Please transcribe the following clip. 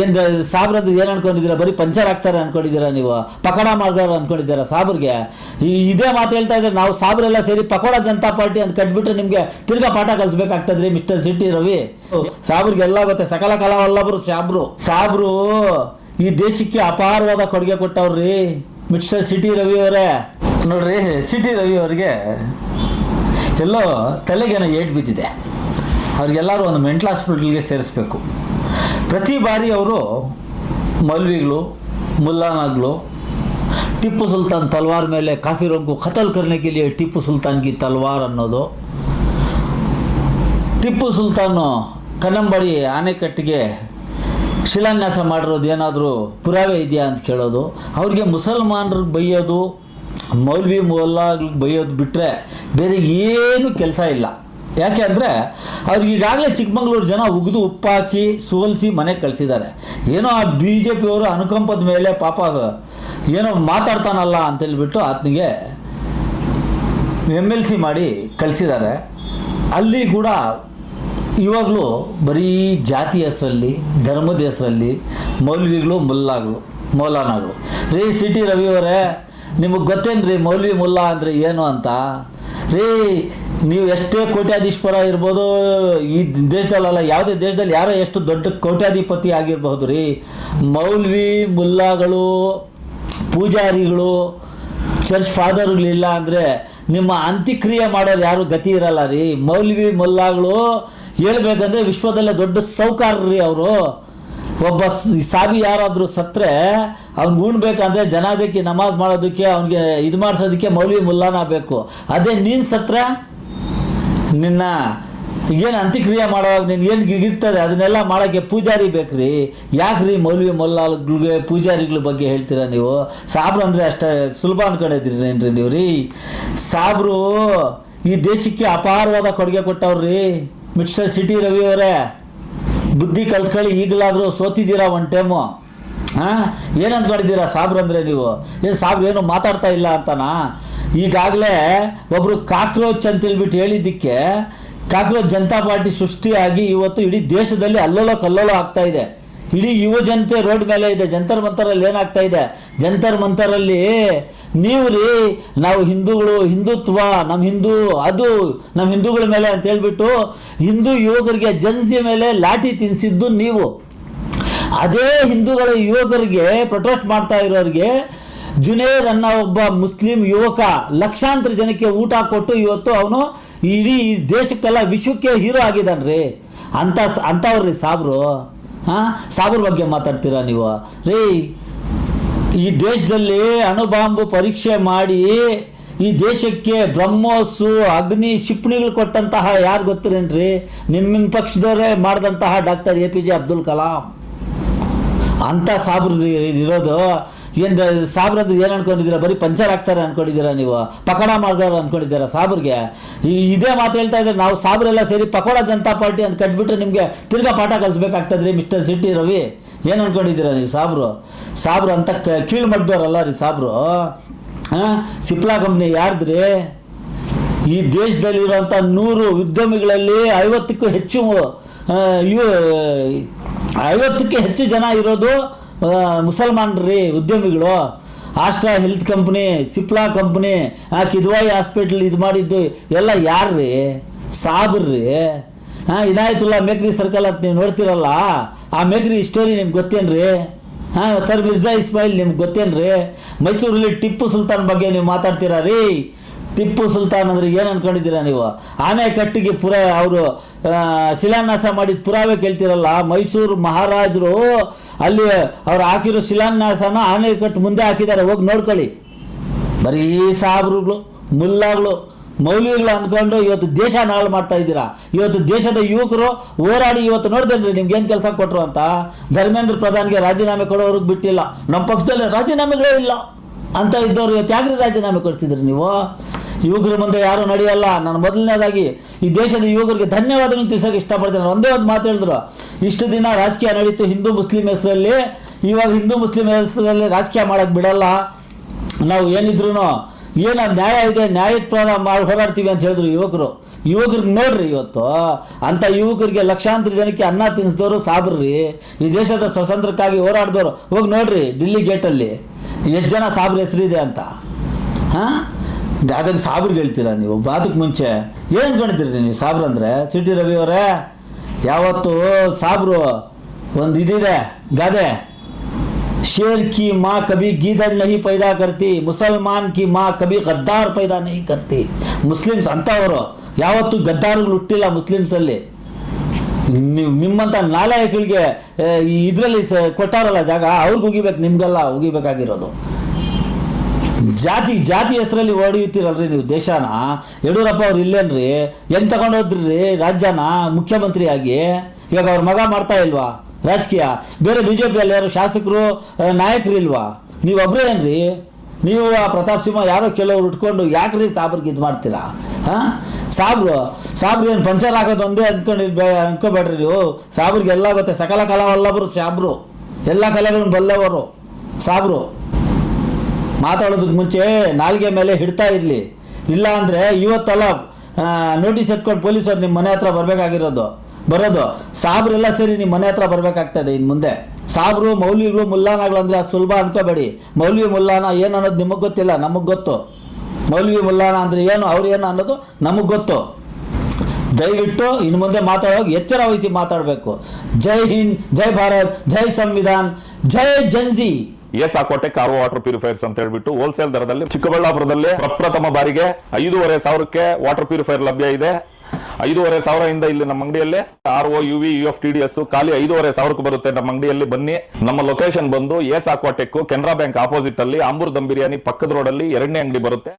ಏನು ಸಾಬ್ರದ್ದು ಏನು ಅನ್ಕೊಂಡಿದ್ದೀರಾ? ಬರೀ ಪಂಚರ್ ಆಗ್ತಾರೆ ಅನ್ಕೊಂಡಿದ್ದೀರಾ? ನೀವು ಪಕೋಡ ಮಾಡೋರು ಅನ್ಕೊಂಡಿದ್ದೀರಾ ಸಾಬ್ರಿಗೆ? ಇದೇ ಮಾತು ಹೇಳ್ತಾ ಇದ್ದಾರೆ. ನಾವು ಸಾಬ್ರೆಲ್ಲ ಸೇರಿ ಪಕೋಡ ಜನತಾ ಪಾರ್ಟಿ ಅಂತ ಕಟ್ಬಿಟ್ರೆ ನಿಮಗೆ ತಿರ್ಗಾ ಪಾಠ ಕಲಿಸ್ಬೇಕಾಗ್ತದ್ರಿ ಮಿಸ್ಟರ್ ಸಿಟಿ ರವಿ. ಸಾಬ್ರಿಗೆಲ್ಲ ಗೊತ್ತೆ, ಸಕಲ ಕಲಾವಲ್ಲಭರು ಸಾಬ್ರು ಈ ದೇಶಕ್ಕೆ ಅಪಾರವಾದ ಕೊಡುಗೆ ಕೊಟ್ಟವ್ರಿ ಮಿಸ್ಟರ್ ಸಿಟಿ ರವಿ ಅವರೇ. ನೋಡ್ರಿ, ಸಿಟಿ ರವಿ ಅವ್ರಿಗೆ ಎಲ್ಲೋ ತಲೆಗೇನೋ ಏಟು ಬಿದ್ದಿದೆ. ಅವ್ರಿಗೆಲ್ಲರೂ ಒಂದು ಮೆಂಟಲ್ ಹಾಸ್ಪಿಟಲ್ಗೆ ಸೇರಿಸ್ಬೇಕು. ಪ್ರತಿ ಬಾರಿ ಅವರು ಮೌಲ್ವಿಗಳು, ಮುಲ್ಲಾನಾಗ್ಲು, ಟಿಪ್ಪು ಸುಲ್ತಾನ್ ತಲ್ವಾರ್ ಮೇಲೆ ಕಾಫಿರೋಂಕು ಕತಲ್ ಕರ್ನೆ ಕೆ ಲಿಯೆ ಟಿಪ್ಪು ಸುಲ್ತಾನ್ ಕಿ ತಲ್ವಾರ್ ಅನ್ನೋದು, ಟಿಪ್ಪು ಸುಲ್ತಾನು ಕನ್ನಂಬಾಡಿ ಆನೆಕಟ್ಟಿಗೆ ಶಿಲಾನ್ಯಾಸ ಮಾಡಿರೋದು ಏನಾದರೂ ಪುರಾವೆ ಇದೆಯಾ ಅಂತ ಕೇಳೋದು, ಅವ್ರಿಗೆ ಮುಸಲ್ಮಾನರಿಗೆ ಬೈಯೋದು, ಮೌಲ್ವಿ ಮುಲ್ಲಾಗಳಿಗೆ ಬೈಯೋದು ಬಿಟ್ಟರೆ ಬೇರೆ ಏನೂ ಕೆಲಸ ಇಲ್ಲ. ಯಾಕೆ ಅಂದರೆ ಅವ್ರಿಗೆ ಈಗಾಗಲೇ ಚಿಕ್ಕಮಂಗ್ಳೂರು ಜನ ಉಗಿದು ಉಪ್ಪಾಕಿ ಸೋಲಿಸಿ ಮನೆಗೆ ಕಳಿಸಿದ್ದಾರೆ. ಏನೋ ಆ BJP ಅವರು ಅನುಕಂಪದ ಮೇಲೆ ಪಾಪ ಏನೋ ಮಾತಾಡ್ತಾನಲ್ಲ ಅಂತೇಳ್ಬಿಟ್ಟು ಆತನಿಗೆ MLC ಮಾಡಿ ಕಳಿಸಿದ್ದಾರೆ. ಅಲ್ಲಿ ಕೂಡ ಇವಾಗಲೂ ಬರೀ ಜಾತಿ ಹೆಸರಲ್ಲಿ, ಧರ್ಮದ ಹೆಸರಲ್ಲಿ ಮೌಲ್ವಿಗಳು ಮೌಲಾನಾಗಳು. ರೀ ಸಿಟಿ ರವಿಯವರೇ, ನಿಮಗೆ ಗೊತ್ತೇನ್ರಿ ಮೌಲ್ವಿ ಮುಲ್ಲಾ ಅಂದರೆ ಏನು ಅಂತ? ರೀ, ನೀವು ಎಷ್ಟೇ ಕೋಟ್ಯಾಧೀಶ್ವರ ಇರ್ಬೋದು, ಈ ದೇಶದಲ್ಲ ಯಾವುದೇ ದೇಶದಲ್ಲಿ ಯಾರೋ ಎಷ್ಟು ದೊಡ್ಡ ಕೋಟ್ಯಾಧಿಪತಿ ಆಗಿರಬಹುದು ರೀ, ಮೌಲ್ವಿ ಮುಲ್ಲಾಗಳು, ಪೂಜಾರಿಗಳು, ಚರ್ಚ್ ಫಾದರ್ಗಳಿಲ್ಲ ಅಂದರೆ ನಿಮ್ಮ ಅಂತ್ಯಕ್ರಿಯೆ ಮಾಡೋರು ಯಾರು ಗತಿ ಇರಲ್ಲ ರೀ. ಮೌಲ್ವಿ ಮುಲ್ಲಾಗಳು ಹೇಳ್ಬೇಕಂದ್ರೆ ವಿಶ್ವದಲ್ಲೇ ದೊಡ್ಡ ಸೌಕಾರ್ರಿ ಅವರು. ಒಬ್ಬ ಸಾಬಿ ಯಾರಾದರೂ ಸತ್ತರೆ ಅವ್ನಿಗೆ ಉಣ್ಬೇಕಂದ್ರೆ ಜನಾಜಕ್ಕೆ ನಮಾಜ್ ಮಾಡೋದಕ್ಕೆ, ಅವ್ನಿಗೆ ಇದು ಮಾಡಿಸೋದಕ್ಕೆ ಮೌಲ್ವಿ ಮುಲ್ಲಾನ ಬೇಕು. ಅದೇ ನೀನು ಸತ್ತರೆ ನಿನ್ನ ಏನು ಅಂತ್ಯಕ್ರಿಯೆ ಮಾಡುವಾಗ ನೀನು ಏನು ಇರ್ತದೆ ಅದನ್ನೆಲ್ಲ ಮಾಡೋಕ್ಕೆ ಪೂಜಾರಿ ಬೇಕ್ರಿ. ಯಾಕ್ರಿ ಮೌಲ್ವಿ ಮುಲ್ಲಾಗಳಿಗೆ ಪೂಜಾರಿಗಳ ಬಗ್ಗೆ ಹೇಳ್ತೀರಾ ನೀವು? ಸಾಬ್ರು ಅಂದರೆ ಅಷ್ಟೇ ಸುಲಭ ಅನ್ಕೊಂಡಿದ್ದೀರೇನ್ರಿ ನೀವು ರೀ? ಸಾಬ್ರು ಈ ದೇಶಕ್ಕೆ ಅಪಾರವಾದ ಕೊಡುಗೆ ಕೊಟ್ಟವ್ರಿ ಮಿಸ್ಟರ್ ಸಿಟಿ ರವಿ ಅವರೇ. ಬುದ್ಧಿ ಕಲ್ತ್ಕೊಳ್ಳಿ, ಈಗಲಾದರೂ ಸೋತಿದ್ದೀರಾ ಒಂದು ಟೈಮು. ಏನು ಅಂದ್ಕೊಂಡಿದ್ದೀರಾ ಸಾಬ್ರು ಅಂದರೆ ನೀವು? ಏನು ಸಾಬ್ರು ಏನು ಮಾತಾಡ್ತಾ ಇಲ್ಲ ಅಂತನಾ? ಈಗಾಗಲೇ ಒಬ್ಬರು ಕಾಕ್ರೋಚ್ ಅಂತೇಳ್ಬಿಟ್ಟು ಹೇಳಿದ್ದಕ್ಕೆ ಕಾಕ್ರೋಚ್ ಜನತಾ ಪಾರ್ಟಿ ಸೃಷ್ಟಿಯಾಗಿ ಇವತ್ತು ಇಡೀ ದೇಶದಲ್ಲಿ ಅಲ್ಲೋಲೋ ಕಲ್ಲೋಲೋ ಆಗ್ತಾ ಇದೆ. ಇಡೀ ಯುವ ಜನತೆ ರೋಡ್ ಮೇಲೆ ಇದೆ. ಜಂತರ್ ಮಂತರಲ್ಲಿ ಏನಾಗ್ತಾ ಇದೆ? ಜಂತರ್ ಮಂತರಲ್ಲಿ ನೀವು ರೀ, ನಾವು ಹಿಂದೂಗಳು, ಹಿಂದುತ್ವ, ನಮ್ಮ ಹಿಂದೂಗಳ ಮೇಲೆ ಅಂತ ಹೇಳ್ಬಿಟ್ಟು ಹಿಂದೂ ಯುವಕರಿಗೆ ಜನ್ಸಿ ಮೇಲೆ ಲಾಠಿ ತಿನ್ನಿಸಿದ್ದು ನೀವು. ಅದೇ ಹಿಂದೂಗಳ ಯುವಕರಿಗೆ ಪ್ರೊಟೆಸ್ಟ್ ಮಾಡ್ತಾ ಇರೋರಿಗೆ ಜುನೇದ್ ಅನ್ನೋ ಒಬ್ಬ ಮುಸ್ಲಿಂ ಯುವಕ ಲಕ್ಷಾಂತರ ಜನಕ್ಕೆ ಊಟ ಕೊಟ್ಟು ಇವತ್ತು ಅವನು ಇಡೀ ದೇಶಕ್ಕೆಲ್ಲ ವಿಶ್ವಕ್ಕೆ ಹೀರೋ ಆಗಿದ್ದಾನ್ರಿ. ಅಂಥವ್ರಿ ಸಾಬ್ರು. ಸಾಬ್ರ ಬಗ್ಗೆ ಮಾತಾಡ್ತೀರಾ ನೀವು ರೀ? ಈ ದೇಶದಲ್ಲಿ ಅಣುಬಾಂಬು ಪರೀಕ್ಷೆ ಮಾಡಿ ಈ ದೇಶಕ್ಕೆ ಬ್ರಹ್ಮೋಸು ಅಗ್ನಿ ಕ್ಷಿಪಣಿಗಳು ಕೊಟ್ಟಂತಹ ಯಾರು ಗೊತ್ತಿರೇನ್ರಿ? ನಿಮ್ಮ ಪಕ್ಷದವರೇ ಮಾಡಿದಂತಹ ಡಾಕ್ಟರ್ APJ ಅಬ್ದುಲ್ ಕಲಾಂ ಅಂಥ ಸಾಬ್ರು ಇರೋದು. ಏನು ಸಾಬ್ರದ್ದು ಏನು ಅನ್ಕೊಂಡಿದ್ದೀರಾ? ಬರೀ ಪಂಚರ್ ಆಗ್ತಾರೆ ಅನ್ಕೊಂಡಿದ್ದೀರಾ? ನೀವು ಪಕೋಡ ಮಾಡೋರು ಅನ್ಕೊಂಡಿದ್ದೀರಾ ಸಾಬ್ರಿಗೆ? ಇದೇ ಮಾತು ಹೇಳ್ತಾ ಇದ್ದಾರೆ. ನಾವು ಸಾಬ್ರೆಲ್ಲ ಸೇರಿ ಪಕೋಡ ಜನತಾ ಪಾರ್ಟಿ ಅಂತ ಕಟ್ಬಿಟ್ರೆ ನಿಮಗೆ ತಿರ್ಗಾ ಪಾಠ ಕಲಿಸ್ಬೇಕಾಗ್ತದ್ರಿ ಮಿಸ್ಟರ್ ಸಿಟಿ ರವಿ. ಏನು ಅನ್ಕೊಂಡಿದ್ದೀರಾ ನೀವು? ಸಾಬ್ರು ಅಂತ ಕೀಳು ಮಟ್ಟದವ್ರಲ್ಲ ರೀ ಸಾಬ್ರು. ಸಿಪ್ಲಾ ಕಂಪ್ನಿ ಯಾರ್ದ್ರಿ? ಈ ದೇಶದಲ್ಲಿರುವಂಥ 100 ಉದ್ಯಮಿಗಳಲ್ಲಿ 50ಕ್ಕೂ ಹೆಚ್ಚು ಜನ ಇರೋದು ಮುಸಲ್ಮಾನ್ರಿ ಉದ್ಯಮಿಗಳು. Astra health company, Cipla company, Kidwai hospital ಇದು ಮಾಡಿದ್ದು ಎಲ್ಲ ಯಾರ್ರಿ? ಸಾಬ್ರಿ. ಇನಾಯತುಲ್ಲಾ ಮೇಕ್ರಿ ಸರ್ಕಲ್ ಅಂತ ನೀವು ನೋಡ್ತಿರಲ್ಲ, ಆ ಮೇಕ್ರಿ ಸ್ಟೋರಿ ನಿಮ್ಗೆ ಗೊತ್ತೇನ್ರಿ? ಸರ್ ಮಿರ್ಜಾ ಇಸ್ಮಾಯಿಲ್ ನಿಮ್ಗೆ ಗೊತ್ತೇನ್ರಿ? ಮೈಸೂರಲ್ಲಿ ಟಿಪ್ಪು ಸುಲ್ತಾನ್ ಬಗ್ಗೆ ನೀವು ಮಾತಾಡ್ತೀರಾ ರೀ? ಟಿಪ್ಪು ಸುಲ್ತಾನ್ ಅಂದರೆ ಏನು ಅನ್ಕೊಂಡಿದ್ದೀರಾ ನೀವು? ಆನೆಕಟ್ಟಿಗೆ ಅವರು ಶಿಲಾನ್ಯಾಸ ಮಾಡಿದ ಪುರಾವೆ ಕೇಳ್ತಿರಲ್ಲ. ಮೈಸೂರು ಮಹಾರಾಜರು ಅಲ್ಲಿ ಅವ್ರು ಹಾಕಿರೋ ಶಿಲಾನ್ಯಾಸನ ಆನೆಕಟ್ಟು ಮುಂದೆ ಹಾಕಿದ್ದಾರೆ, ಹೋಗಿ ನೋಡ್ಕೊಳ್ಳಿ. ಬರೀ ಸಾಬ್ರುಗಳು, ಮುಲ್ಲಾಗಳು, ಮೌಲ್ವಿಗಳು ಅಂದ್ಕೊಂಡು ಇವತ್ತು ದೇಶ ನಾಳು ಮಾಡ್ತಾ ಇದ್ದೀರಾ. ಇವತ್ತು ದೇಶದ ಯುವಕರು ಹೋರಾಡಿ ಇವತ್ತು ನೋಡ್ದೇನ್ರಿ ನಿಮ್ಗೆ ಏನು ಕೆಲಸ ಕೊಟ್ಟರು ಅಂತ? ಧರ್ಮೇಂದ್ರ ಪ್ರಧಾನ್ಗೆ ರಾಜೀನಾಮೆ ಕೊಡೋವ್ರಿಗೆ ಬಿಟ್ಟಿಲ್ಲ. ನಮ್ಮ ಪಕ್ಷದಲ್ಲಿ ರಾಜೀನಾಮೆಗಳೇ ಇಲ್ಲ ಅಂತ ಇದ್ದವ್ರು ಇವತ್ತು ಯಾಕ್ರಿ ರಾಜೀನಾಮೆ ಕೊಡ್ತಿದ್ರಿ ನೀವು? ಯುವಕರ ಮುಂದೆ ಯಾರೂ ನಡೆಯಲ್ಲ. ನಾನು ಮೊದಲನೇದಾಗಿ ಈ ದೇಶದ ಯುವಕರಿಗೆ ಧನ್ಯವಾದಗಳನ್ನು ತಿಳಿಸೋಕೆ ಇಷ್ಟಪಡ್ತೇನೆ. ಒಂದೇ ಒಂದು ಮಾತು ಹೇಳಿದ್ರು, ಇಷ್ಟು ದಿನ ರಾಜಕೀಯ ನಡೀತು ಹಿಂದೂ ಮುಸ್ಲಿಂ ಹೆಸರಲ್ಲಿ, ಇವಾಗ ಹಿಂದೂ ಮುಸ್ಲಿಂ ಹೆಸರಲ್ಲಿ ರಾಜಕೀಯ ಮಾಡೋಕ್ಕೆ ಬಿಡಲ್ಲ. ನಾವು ಏನಿದ್ರು ಏನು ನ್ಯಾಯ ಇದೆ, ನ್ಯಾಯದ ಹೋರಾಡ್ತೀವಿ ಅಂತ ಹೇಳಿದ್ರು ಯುವಕರಿಗೆ ನೋಡ್ರಿ. ಇವತ್ತು ಅಂಥ ಯುವಕರಿಗೆ ಲಕ್ಷಾಂತರ ಜನಕ್ಕೆ ಅನ್ನ ತಿನ್ನಿಸಿದವರು ಸಾಬ್ರಿ, ಈ ದೇಶದ ಸ್ವಾತಂತ್ರ್ಯಕ್ಕಾಗಿ ಹೋರಾಡಿದವರು. ಹೋಗಿ ನೋಡ್ರಿ ఢిల్లీ ಗೇಟಲ್ಲಿ ಎಷ್ಟು ಜನ ಸಾಬ್ರ ಹೆಸರಿದೆ ಅಂತ. ಹಾಂ, ಅದನ್ನು ಸಾಬ್ರಿಗೆ ಹೇಳ್ತೀರಾ ನೀವು? ಅದಕ್ಕೆ ಮುಂಚೆ ಏನು ಕಾಣ್ತೀರಿ ನೀವು ಸಾಬ್ರು ಅಂದರೆ? ಸಿ ಟಿ ರವಿ ಅವರೇ, ಯಾವತ್ತು ಸಾಬ್ರು ಒಂದು ಇದಿದೆ ಗಾದೆ, शेर की माँ कभी गीदड़ नहीं पैदा करती, मुसलमान की माँ कभी गद्दार पैदा नहीं करती. ಮುಸ್ಲಿಮ್ಸ್ ಅಂತವರು ಯಾವತ್ತೂ ಗದ್ದಾರುಗಳು ಹುಟ್ಟಿಲ್ಲ ಮುಸ್ಲಿಮ್ಸಲ್ಲಿ. ನಿಮ್ಮಂಥ ನಾಲಾಯಕಗಳಿಗೆ ಇದರಲ್ಲಿ ಕೊಟ್ಟಾರಲ್ಲ ಜಾಗ, ಅವ್ರಿಗೆ ಉಗಿಬೇಕು, ನಿಮ್ಗೆಲ್ಲ ಉಗಿಬೇಕಾಗಿರೋದು. ಜಾತಿ ಹೆಸರಲ್ಲಿ ಹೊಡೆಯುತ್ತೀರಲ್ರಿ ನೀವು ದೇಶನ. ಯಡಿಯೂರಪ್ಪ ಅವ್ರು ಇಲ್ಲೇನ್ರಿ, ಹೆಂಗೆ ತಗೊಂಡೋದ್ರಿ ರಾಜ್ಯನ ಮುಖ್ಯಮಂತ್ರಿಯಾಗಿ? ಇವಾಗ ಅವ್ರ ಮಗ ಮಾಡ್ತಾ ಇಲ್ವಾ ರಾಜಕೀಯ? ಬೇರೆ BJPಯಲ್ಲಿ ಯಾರು ಶಾಸಕರು ನಾಯಕರು ಇಲ್ವಾ? ನೀವು ಒಬ್ಬರೇ ಏನ್ರಿ? ನೀವು ಆ ಪ್ರತಾಪ್ ಸಿಂಹ ಯಾರೋ ಕೆಲವ್ರು ಉಟ್ಕೊಂಡು ಯಾಕ್ರಿ ಸಾಬ್ರಿಗೆ ಇದು ಮಾಡ್ತೀರಾ? ಹಾಂ, ಸಾಬ್ರು ಏನು ಪಂಚರ್ ಹಾಕೋದು ಒಂದೇ ಅಂದ್ಕೋಬೇಡ್ರಿ ನೀವು. ಸಾಬ್ರಿಗೆ ಎಲ್ಲ ಗೊತ್ತೆ, ಸಕಲ ಕಲಾವಲ್ಲಭರು ಸಾಬ್ರು, ಎಲ್ಲ ಕಲೆಗಳನ್ನು ಬಲ್ಲವರು ಸಾಬ್ರು. ಮಾತಾಡೋದಕ್ಕೆ ಮುಂಚೆ ನಾಲ್ಗೆ ಮೇಲೆ ಹಿಡ್ತಾ ಇರಲಿ, ಇಲ್ಲ ಅಂದರೆ ಇವತ್ತಲ್ಲ ನೋಟಿಸ್ ಎತ್ಕೊಂಡು ಪೊಲೀಸರು ನಿಮ್ಮ ಮನೆ ಹತ್ರ ಬರೋದು. ಸಾಬ್ರೆಲ್ಲ ಸೇರಿ ನಿಮ್ಮ ಮನೆ ಹತ್ರ ಬರಬೇಕಾಗ್ತದೆ ಇನ್ನು ಮುಂದೆ. ಸಾಬ್ರು ಮೌಲ್ವಿಗಳು ಮುಲ್ಲಾನಗಳು ಅಂದರೆ ಅದು ಸುಲಭ ಅನ್ಕೋಬೇಡಿ. ಮೌಲ್ವಿ ಮುಲ್ಲಾನ ಏನು ಅನ್ನೋದು ನಿಮಗೆ ಗೊತ್ತಿಲ್ಲ, ನಮಗೆ ಗೊತ್ತು. ಮೌಲ್ವಿ ಮುಲ್ಲಾನ ಅಂದರೆ ಏನು, ಅವ್ರು ಏನು ಅನ್ನೋದು ನಮಗೆ ಗೊತ್ತು. ದಯವಿಟ್ಟು ಇನ್ನು ಮುಂದೆ ಮಾತಾಡೋಕೆ ಎಚ್ಚರ ವಹಿಸಿ ಮಾತಾಡಬೇಕು. ಜೈ ಹಿಂದ್, ಜೈ ಭಾರತ್, ಜೈ ಸಂವಿಧಾನ್, ಜೈ ಜನ್ಜಿ. ಸಾಕೋಟೆ ಕಾರ್ವೋ ವಾಟರ್ ಪ್ಯೂರಿಫೈರ್ಸ್ ಅಂತ ಹೇಳ್ಬಿಟ್ಟು ಹೋಲ್ಸೇಲ್ ದರದಲ್ಲಿ ಚಿಕ್ಕಬಳ್ಳಾಪುರದಲ್ಲಿ ಪ್ರಪ್ರಥಮ ಬಾರಿಗೆ 5,500ಕ್ಕೆ ವಾಟರ್ ಪ್ಯೂರಿಫೈರ್ ಲಭ್ಯ ಇದೆ. 5,500 ಇಲ್ಲಿ ನಮ್ಮ ಅಂಗಡಿಯಲ್ಲಿ RO UV UF TDS ಖಾಲಿ 5,500 ಬರುತ್ತೆ ನಮ್ಮ ಅಂಗಡಿಯಲ್ಲಿ. ಬನ್ನಿ. ನಮ್ಮ ಲೊಕೇಶನ್ ಬಂದು ಸಾಕೋಟೆಕ್ ಕೆನರಾ ಬ್ಯಾಂಕ್ ಆಪೋಸಿಟ್ ಅಲ್ಲಿ ಆಂಬೂರ್ ದಮ್ ಬಿರಿಯಾನಿ ಪಕ್ಕದ ರೋಡ್ ಅಲ್ಲಿ 2ನೇ ಅಂಗಡಿ ಬರುತ್ತೆ.